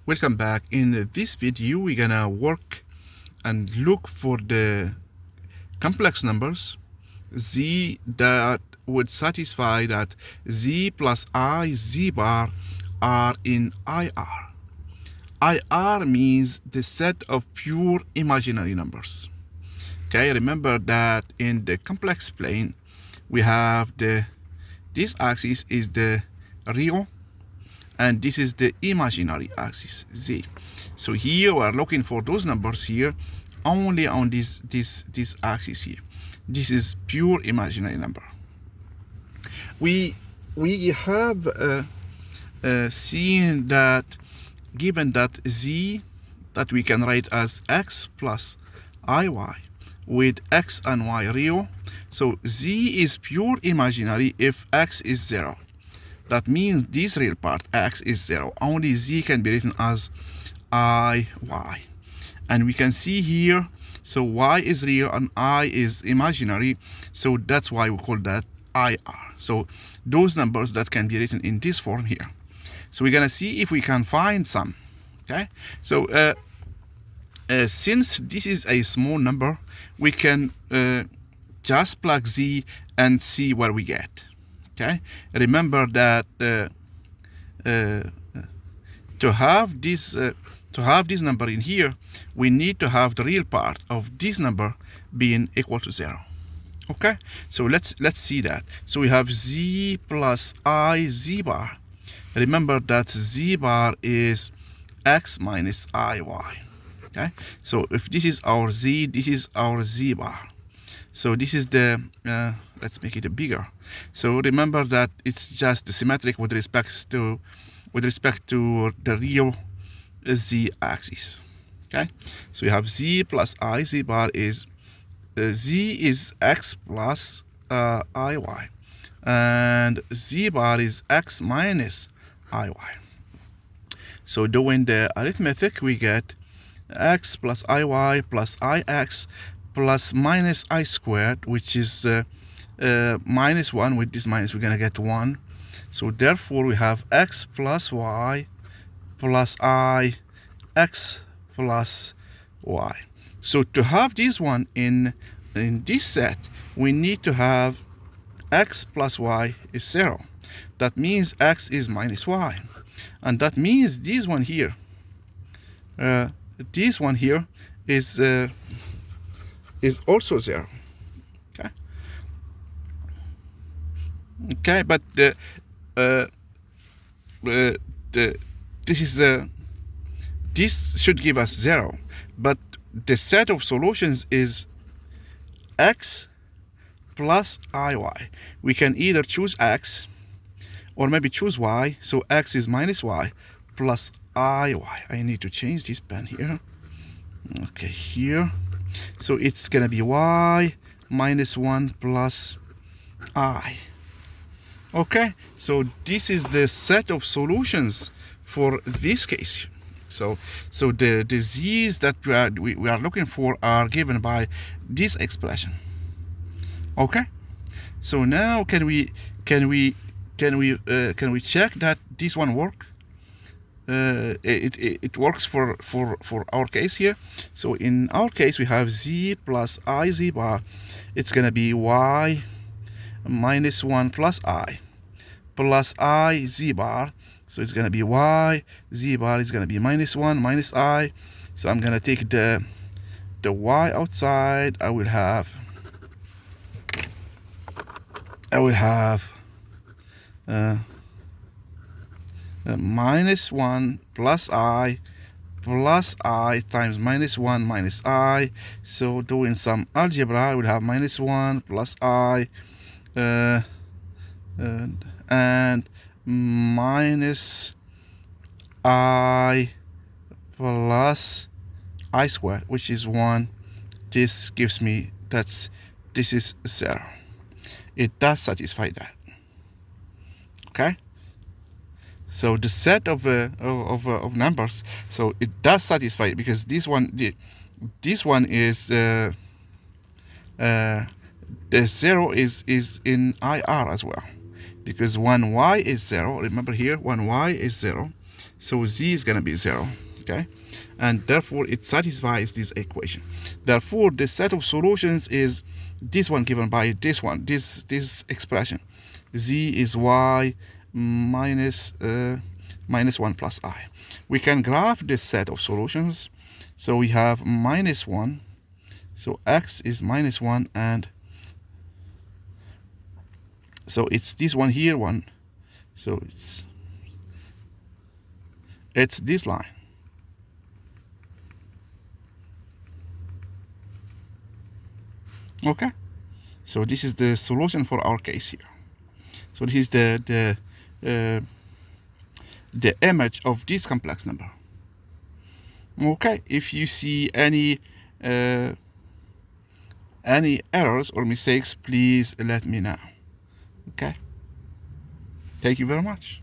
Welcome back. In this video, we're gonna work and look for the complex numbers z that would satisfy that z plus I z bar are in IR. IR means the set of pure imaginary numbers. Okay, remember that in the complex plane, we have this axis is the real, and this is the imaginary axis, z. So here we are looking for those numbers here only on this axis here. This is pure imaginary number. We have seen that given that z that we can write as x plus iy with x and y real, so z is pure imaginary if x is 0. That means this real part, x, is 0. Only z can be written as I, y. And we can see here, so y is real and I is imaginary. So that's why we call that IR. So those numbers that can be written in this form here. So we're going to see if we can find some. Okay. So since this is a small number, we can just plug z and see what we get. Okay, remember that to have this number in here, we need to have the real part of this number being equal to 0. Okay, so let's see that. So we have z plus I z bar. Remember that z bar is x minus iy. Okay, so if this is our z, this is our z bar. So this is the, let's make it bigger. So remember that it's just symmetric with respect to the real z axis. Okay, so we have z plus I z bar is z is x plus iy, and z bar is x minus iy. So doing the arithmetic, we get x plus iy plus ix plus minus I squared, which is minus 1. With this minus, we're going to get 1. So therefore, we have x plus y plus I, x plus y. So to have this one in this set, we need to have x plus y is 0. That means x is minus y. And that means this one here is also 0. Okay, but this should give us 0, but the set of solutions is x plus iy. We can either choose x or maybe choose y. So x is minus y plus iy. I need to change this pen here. Okay, here. So it's gonna be y minus 1 plus I. Okay, so this is the set of solutions for this case. So the z's that we are looking for are given by this expression. Okay, so now can we check that this one work? It works for our case here. So in our case, we have z plus I z bar. It's gonna be y minus 1 plus I plus I z bar. So it's gonna be y z bar is gonna be minus 1 minus I. So I'm gonna take the y outside. I will have minus 1 plus I times minus 1 minus I. So doing some algebra, I will have minus 1 plus I and minus I plus I squared, which is 1. This gives me this is 0. It does satisfy that. Okay. So the set of numbers, so it does satisfy, because this one is the 0 is in IR as well, because when y is 0, remember here when y is 0, So z is gonna be 0. Okay, and therefore it satisfies this equation. Therefore the set of solutions is this one given by this one, this expression. Z is y minus 1 plus I. We can graph this set of solutions. So we have minus 1. So x is minus 1, and so it's this one here, 1. So it's this line. Okay, so this is the solution for our case here. So this is the image of this complex number. Okay, if you see any errors or mistakes, please let me know. Okay, thank you very much.